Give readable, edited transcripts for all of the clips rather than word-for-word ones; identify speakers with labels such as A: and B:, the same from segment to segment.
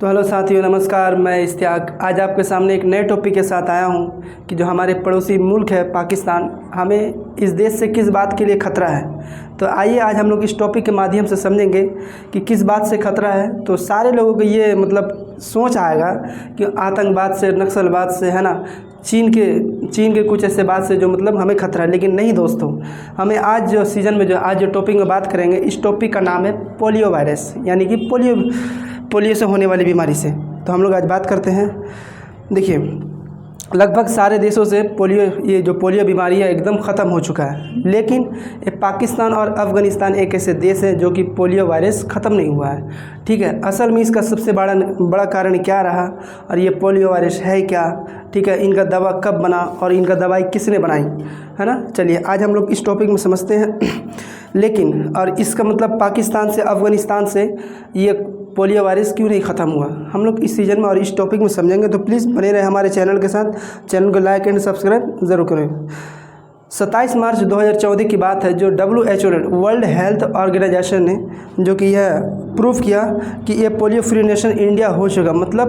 A: तो हेलो साथियों, नमस्कार। मैं इश्तियाक आज आपके सामने एक नए टॉपिक के साथ आया हूं कि जो हमारे पड़ोसी मुल्क है पाकिस्तान, हमें इस देश से किस बात के लिए ख़तरा है। तो आइए आज हम लोग इस टॉपिक के माध्यम से समझेंगे कि किस बात से ख़तरा है। तो सारे लोगों को ये सोच आएगा कि आतंकवाद से, नक्सलवाद से, है ना, चीन के कुछ ऐसे बात से जो हमें ख़तरा है। लेकिन नहीं दोस्तों, हमें आज जो टॉपिक में बात करेंगे, इस टॉपिक का नाम है पोलियो वायरस, यानी कि पोलियो से होने वाली बीमारी से। तो हम लोग आज बात करते हैं। देखिए, लगभग सारे देशों से ये जो पोलियो बीमारी है एकदम ख़त्म हो चुका है, लेकिन ये पाकिस्तान और अफ़गानिस्तान एक ऐसे देश हैं जो कि पोलियो वायरस ख़त्म नहीं हुआ है। ठीक है, असल में इसका सबसे बड़ा कारण क्या रहा और ये पोलियो वायरस है क्या, ठीक है, इनका दवा कब बना और इनका दवाई किसने बनाई, है ना। चलिए आज हम लोग इस टॉपिक में समझते हैं। लेकिन और इसका पाकिस्तान से, अफ़गानिस्तान से ये पोलियो वायरस क्यों नहीं ख़त्म हुआ, हम लोग इस सीज़न में और इस टॉपिक में समझेंगे। तो प्लीज़ बने रहे हमारे चैनल के साथ। चैनल को लाइक एंड सब्सक्राइब ज़रूर करें। 27 मार्च 2014 की बात है, जो WHO ने, वर्ल्ड हेल्थ ऑर्गेनाइजेशन ने, जो कि यह प्रूव किया कि ये पोलियो फ्री नेशन इंडिया हो चुका।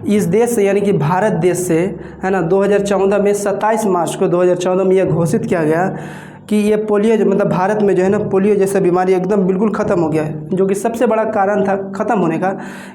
A: इस देश से, यानी कि भारत देश से, है ना, 2014 में 27 मार्च को 2014 में यह घोषित किया गया कि ये पोलियो जो भारत में जो है ना, पोलियो जैसा बीमारी एकदम बिल्कुल ख़त्म हो गया है। जो कि सबसे बड़ा कारण था ख़त्म होने का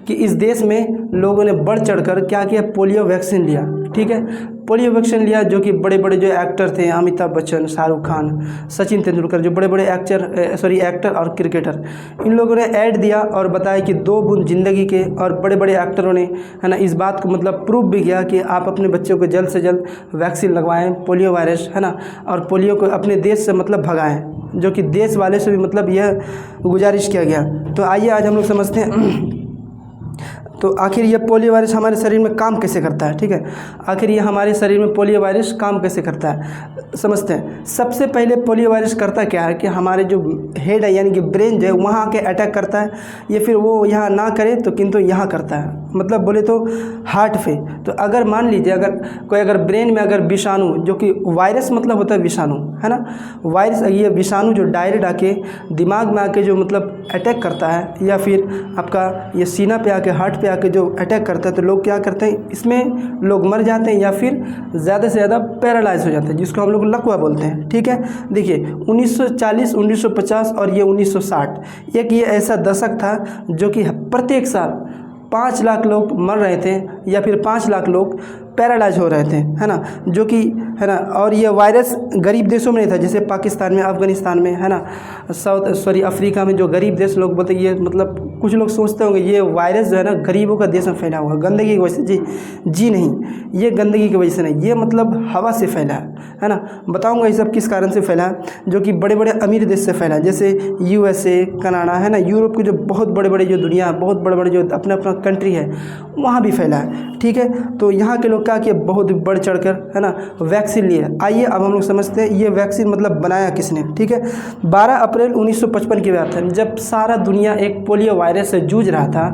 A: कि इस देश में लोगों ने बढ़ चढ़कर क्या किया, पोलियो वैक्सीन लिया। ठीक है, पोलियो वैक्सीन लिया, जो कि बड़े बड़े जो एक्टर थे, अमिताभ बच्चन, शाहरुख खान, सचिन तेंदुलकर, जो बड़े बड़े एक्टर और क्रिकेटर, इन लोगों ने ऐड दिया और बताया कि 2 बूंद ज़िंदगी के। और बड़े बड़े एक्टरों ने, है ना, इस बात को प्रूव भी किया कि आप अपने बच्चों को जल्द से जल्द वैक्सीन लगवाएं, पोलियो वायरस, है ना, और पोलियो को अपने देश से भगाएं, जो कि देश वाले से भी यह गुजारिश किया गया। तो आइए आज हम लोग समझते हैं तो आखिर यह पोलियो वायरस हमारे शरीर में काम कैसे करता है। ठीक है, आखिर ये हमारे शरीर में पोलियो वायरस काम कैसे करता है, समझते हैं। सबसे पहले पोलियो वायरस करता क्या है कि हमारे जो हेड है, यानी कि ब्रेन जो है, वहाँ आके अटैक करता है, या फिर वो यहाँ ना करे तो किंतु यहाँ करता है, बोले तो हार्ट पे। तो अगर मान लीजिए अगर ब्रेन में अगर विषाणु, जो कि वायरस होता है विषाणु, है ना, वायरस, ये विषाणु जो डायरेक्ट आके दिमाग में आके जो अटैक करता है, या फिर आपका ये सीना पे आके, हार्ट पे आके जो अटैक करता है, तो लोग क्या करते हैं, इसमें लोग मर जाते हैं या फिर ज़्यादा से ज़्यादा पैरालाइज हो जाते हैं, जिसको हम लोग लकवा बोलते हैं। ठीक है, देखिए 1940, 1950 और ये 1960, एक ये ऐसा दशक था जो कि प्रत्येक साल 5 लाख लोग मर रहे थे या फिर 5 लाख लोग पैरालाइज हो रहे थे, है ना, जो कि, है ना। और ये वायरस गरीब देशों में नहीं था, जैसे पाकिस्तान में, अफ़गानिस्तान में, है ना, अफ्रीका में, जो गरीब देश लोग बोलते हैं, ये कुछ लोग सोचते होंगे ये वायरस जो है ना गरीबों का देश में फैला हुआ, गंदगी की वजह से। जी नहीं, ये गंदगी की वजह से नहीं, ये हवा से फैला है ना। बताऊँगा ये सब किस कारण से फैला है, जो कि बड़े बड़े अमीर देश से फैला है, जैसे USA, कनाडा, है ना, यूरोप के जो बहुत बड़े बड़े जो दुनिया, बहुत बड़े बड़े जो अपना कंट्री है, वहाँ भी फैला है। ठीक है, तो यहाँ के लोग क्या किए, बहुत बढ़ चढ़कर, है ना, वैक्सीन लिए। आइए अब हम लोग समझते हैं ये वैक्सीन बनाया किसने। ठीक है, 12 अप्रैल 1955 की बात है, जब सारा दुनिया एक पोलियो वायरस से जूझ रहा था,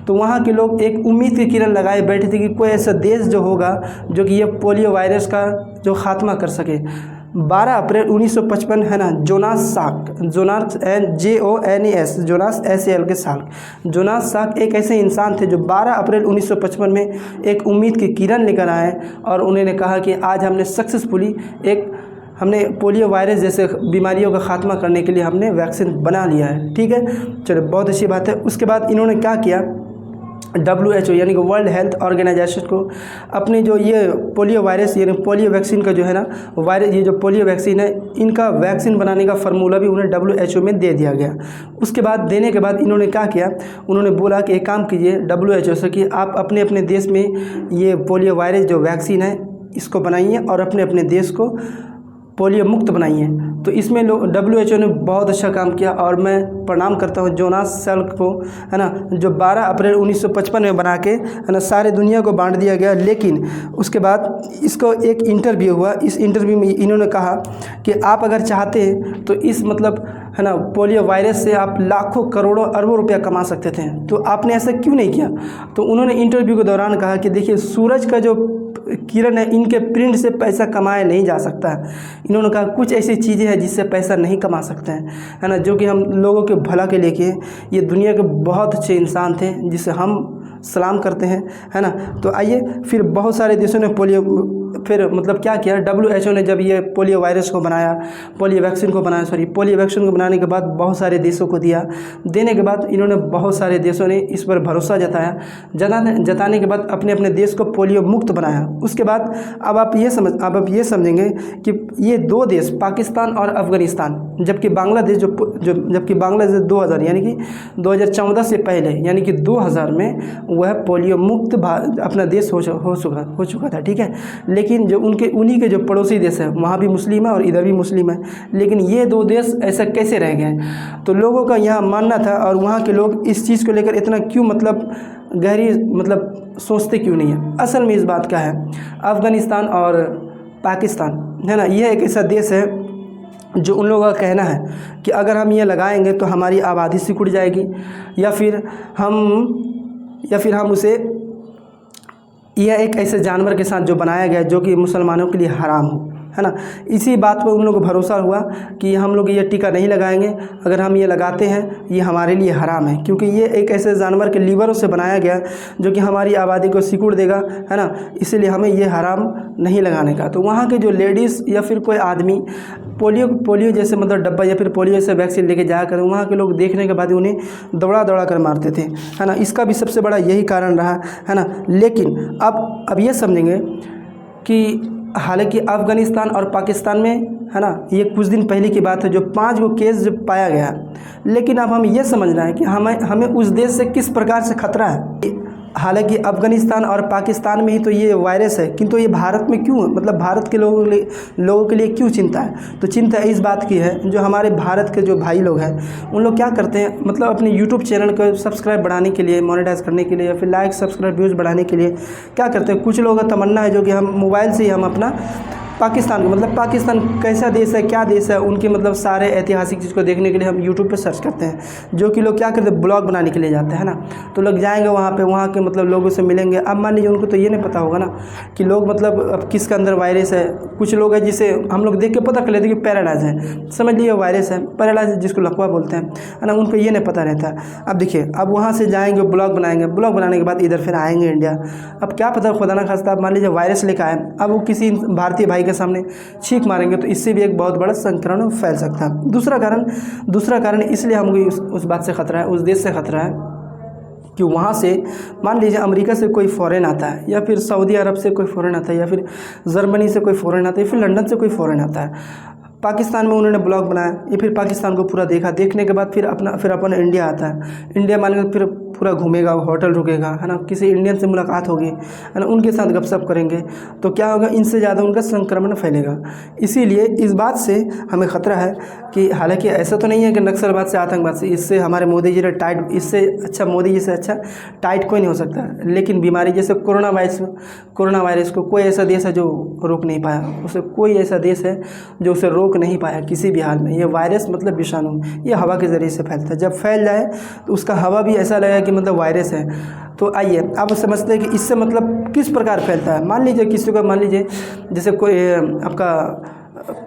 A: तो वहाँ के लोग एक उम्मीद की किरण लगाए बैठे थे कि कोई ऐसा देश जो होगा जो कि ये पोलियो वायरस का जो खात्मा कर सके। 12 अप्रैल 1955, है ना, जोनास साक, जोनास SAL के साक, जोनास साक एक ऐसे इंसान थे जो 12 अप्रैल 1955 में एक उम्मीद की किरण लेकर आए और उन्होंने कहा कि आज हमने सक्सेसफुली हमने पोलियो वायरस जैसे बीमारियों का खात्मा करने के लिए हमने वैक्सीन बना लिया है। ठीक है, चलो बहुत अच्छी बात है। उसके बाद इन्होंने क्या किया, WHO यानी कि वर्ल्ड हेल्थ ऑर्गेनाइजेशन को अपने जो ये पोलियो वायरस, यानी पोलियो वैक्सीन का जो है ना वायरस, ये जो पोलियो वैक्सीन है, इनका वैक्सीन बनाने का फार्मूला भी उन्हें WHO में दे दिया गया। उसके बाद देने के बाद इन्होंने क्या किया, उन्होंने बोला कि एक काम कीजिए WHO से कि आप अपने अपने देश में ये पोलियो वायरस जो वैक्सीन है इसको बनाइए और अपने अपने देश को पोलियो मुक्त बनाइए। तो इसमें WHO ने बहुत अच्छा काम किया और मैं प्रणाम करता हूँ जोनास साक को, है ना, जो 12 अप्रैल 1955 में बना के, है ना, सारे दुनिया को बांट दिया गया। लेकिन उसके बाद इसको एक इंटरव्यू हुआ, इस इंटरव्यू में इन्होंने कहा कि आप अगर चाहते हैं तो इस है ना, पोलियो वायरस से आप लाखों करोड़ों अरबों रुपया कमा सकते थे, तो आपने ऐसा क्यों नहीं किया। तो उन्होंने इंटरव्यू के दौरान कहा कि देखिए, सूरज का जो किरण है, इनके प्रिंट से पैसा कमाया नहीं जा सकता है। इन्होंने कहा कुछ ऐसी चीज़ें हैं जिससे पैसा नहीं कमा सकते हैं, है ना, जो कि हम लोगों के भला के लेके, ये दुनिया के बहुत अच्छे इंसान थे जिसे हम सलाम करते हैं, है ना। तो आइए, फिर बहुत सारे देशों ने पोलियो फिर मतलब क्या किया, WHO ने जब ये पोलियो वायरस को बनाया, पोलियो वैक्सीन को बनाने के बाद बहुत सारे देशों को दिया। देने के बाद इन्होंने बहुत सारे देशों ने इस पर भरोसा जताने के बाद अपने अपने देश को पोलियो मुक्त बनाया। उसके बाद अब आप ये समझेंगे कि ये दो देश पाकिस्तान और अफ़गानिस्तान, जबकि बांग्लादेश जबकि बांग्लादेश 2000 यानी कि 2014 से पहले यानी कि 2000 में वह पोलियो मुक्त अपना देश हो चुका था, ठीक है। लेकिन जो उन्हीं के जो पड़ोसी देश है वहाँ भी मुस्लिम है और इधर भी मुस्लिम है, लेकिन ये दो देश ऐसा कैसे रह गए? तो लोगों का यहाँ मानना था, और वहाँ के लोग इस चीज़ को लेकर इतना क्यों गहरी सोचते क्यों नहीं है? असल में इस बात का है, अफ़गानिस्तान और पाकिस्तान, है ना, यह एक ऐसा देश है जो उन लोगों का कहना है कि अगर हम ये लगाएंगे तो हमारी आबादी सिकुड़ जाएगी, या फिर हम उसे, यह एक ऐसे जानवर के साथ जो बनाया गया जो कि मुसलमानों के लिए हराम हो, है ना। इसी बात पर उन लोगों को भरोसा हुआ कि हम लोग ये टीका नहीं लगाएंगे, अगर हम ये लगाते हैं ये हमारे लिए हराम है, क्योंकि ये एक ऐसे जानवर के लीवरों से बनाया गया जो कि हमारी आबादी को सिकुड़ देगा, है ना। इसीलिए हमें ये हराम नहीं लगाने का। तो वहाँ के जो लेडीज़ या फिर कोई आदमी पोलियो जैसे डब्बा या फिर पोलियो जैसे वैक्सीन लेके जाया करें, वहाँ के लोग देखने के बाद उन्हें दौड़ा कर मारते थे, है ना। इसका भी सबसे बड़ा यही कारण रहा, है ना। लेकिन अब ये समझेंगे कि हालांकि अफ़गानिस्तान और पाकिस्तान में, है ना, ये कुछ दिन पहले की बात है जो 5 गो केस जो पाया गया, लेकिन अब हम ये समझना है कि हमें उस देश से किस प्रकार से खतरा है। हालांकि अफ़गानिस्तान और पाकिस्तान में ही तो ये वायरस है, किंतु ये भारत में क्यों, भारत के लोगों के लिए क्यों चिंता है? तो चिंता इस बात की है, जो हमारे भारत के जो भाई लोग हैं उन लोग क्या करते हैं, अपने यूट्यूब चैनल को सब्सक्राइब बढ़ाने के लिए, मोनेटाइज करने के लिए, या फिर लाइक सब्सक्राइब व्यूज़ बढ़ाने के लिए क्या करते हैं, कुछ लोगों का तमन्ना है जो कि हम मोबाइल से ही हम अपना पाकिस्तान को, पाकिस्तान कैसा देश है, क्या देश है, उनके सारे ऐतिहासिक चीज़ को देखने के लिए हम यूट्यूब पे सर्च करते हैं, जो कि लोग क्या करते हैं, ब्लॉग बनाने के लिए जाते हैं ना। तो लोग जाएंगे वहाँ पे, वहाँ के लोगों से मिलेंगे। अब मान लीजिए उनको तो ये नहीं पता होगा ना कि लोग अब किसके अंदर वायरस है। कुछ लोग हैं जिसे हम लोग देख के पता कर लेते हैं कि पैरालाइज है, समझ लीजिए वायरस है, पैरालाइज जिसको लकवा बोलते हैं, है ना, उनको ये नहीं पता रहता। अब देखिए, अब वहाँ से जाएंगे, ब्लॉग बनाएंगे, ब्लॉग बनाने के बाद इधर फिर आएंगे इंडिया। अब क्या पता खुदा ना खास्ता मान लीजिए वायरस लेकर आए, अब वो किसी भारतीय भाई के सामने छींक मारेंगे तो इससे भी एक बहुत बड़ा संक्रमण फैल सकता है। दूसरा कारण इसलिए हमको उस बात से खतरा है, उस देश से खतरा है कि वहाँ से मान लीजिए अमेरिका से कोई फ़ॉरेन आता है, या फिर सऊदी अरब से कोई फ़ॉरेन आता है, या फिर जर्मनी से कोई फ़ॉरेन आता है, या फिर लंदन से कोई फ़ॉरेन आता है। पाकिस्तान में उन्होंने ब्लॉग बनाया, ये फिर पाकिस्तान को पूरा देखने के बाद फिर अपन इंडिया आता है। इंडिया मान के फिर पूरा घूमेगा, होटल रुकेगा, है ना, किसी इंडियन से मुलाकात होगी, है ना, उनके साथ गपशप करेंगे, तो क्या होगा, इनसे ज़्यादा उनका संक्रमण फैलेगा। इसीलिए इस बात से हमें ख़तरा है कि हालांकि ऐसा तो नहीं है कि नक्सलवाद से, आतंकवाद से, इससे हमारे मोदी जी ने टाइट, इससे अच्छा मोदी जी से अच्छा टाइट कोई नहीं हो सकता। लेकिन बीमारी जैसे कोरोना वायरस को कोई ऐसा देश है जो रोक नहीं पाया, उसे कोई ऐसा देश है जो उसे रोक नहीं पाया किसी भी हाल में। ये वायरस विषाणु ये हवा के ज़रिए से फैलता है, जब फैल जाए तो उसका हवा भी ऐसा लगेगा कि वायरस है। तो आइए अब समझते हैं कि इससे किस प्रकार फैलता है। मान लीजिए किसी को, मान लीजिए जैसे कोई आपका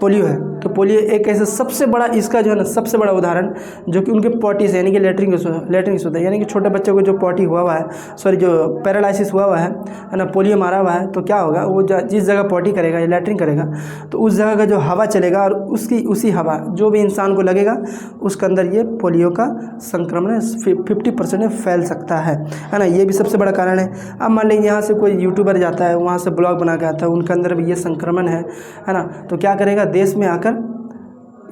A: पोलियो है, तो पोलियो एक ऐसा सबसे बड़ा, इसका जो है ना सबसे बड़ा उदाहरण जो कि उनके पॉटी से, यानी कि लेटरिन से होता है, यानी कि छोटे बच्चों को जो पॉटी हुआ हुआ है, जो पैरालिसिस हुआ हुआ है ना, पोलियो मारा हुआ है, तो क्या होगा, वो जिस जगह पॉटी करेगा या लेटरिन करेगा तो उस जगह का जो हवा चलेगा और उसी हवा जो भी इंसान को लगेगा उसके अंदर ये पोलियो का संक्रमण 50% फैल सकता है ना। ये भी सबसे बड़ा कारण है। अब मान लीजिए यहाँ से कोई यूट्यूबर जाता है, वहाँ से ब्लॉग बना के आता है, उनके अंदर भी ये संक्रमण है ना, तो क्या करेगा, देश में आकर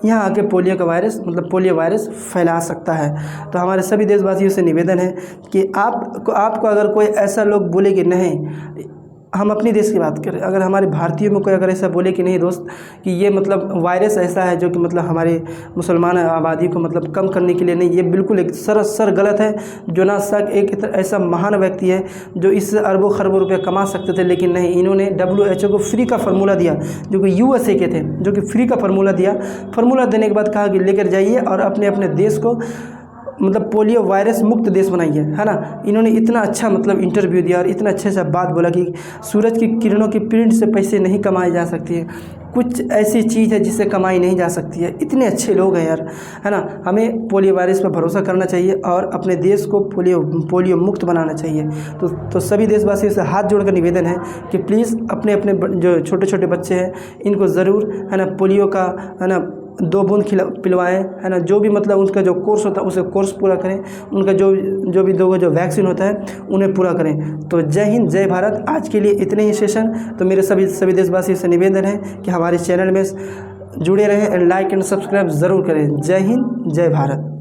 A: यहाँ आके पोलियो वायरस फैला सकता है। तो हमारे सभी देशवासियों से निवेदन है कि आपको अगर कोई ऐसा लोग बोले कि नहीं, हम अपनी देश की बात करें, अगर हमारे भारतीयों में कोई अगर ऐसा बोले कि नहीं दोस्त कि ये वायरस ऐसा है जो कि हमारे मुसलमान आबादी को कम करने के लिए नहीं, ये बिल्कुल एक सरासर गलत है। जोनास साक एक ऐसा महान व्यक्ति है जो इससे अरबों खरबों रुपये कमा सकते थे, लेकिन नहीं, इन्होंने WHO को फ्री का फार्मूला दिया, जो कि USA के थे, जो कि फ्री का फार्मूला देने के बाद कहा कि लेकर जाइए और अपने देश को मतलब पोलियो वायरस मुक्त देश बनाइए, है ना। इन्होंने इतना अच्छा मतलब इंटरव्यू दिया और इतना अच्छा बात बोला कि सूरज की किरणों की प्रिंट से पैसे नहीं कमाए जा सकती है, कुछ ऐसी चीज़ है जिससे कमाई नहीं जा सकती है। इतने अच्छे लोग हैं यार, है ना। हमें पोलियो वायरस पर भरोसा करना चाहिए और अपने देश को पोलियो मुक्त बनाना चाहिए। तो सभी देशवासियों से हाथ जोड़कर निवेदन है कि प्लीज़ अपने अपने जो छोटे छोटे बच्चे हैं इनको ज़रूर, है ना, पोलियो का, है ना, 2 बूंद पिलवाएँ, है ना। जो भी मतलब उसका जो कोर्स होता है उसे कोर्स पूरा करें, उनका जो भी 2 जो वैक्सीन होता है उन्हें पूरा करें। तो जय हिंद, जय भारत। आज के लिए इतने ही सेशन। तो मेरे सभी देशवासियों से निवेदन है कि हमारे चैनल में जुड़े रहें एंड लाइक एंड सब्सक्राइब ज़रूर करें। जय हिंद, जय भारत।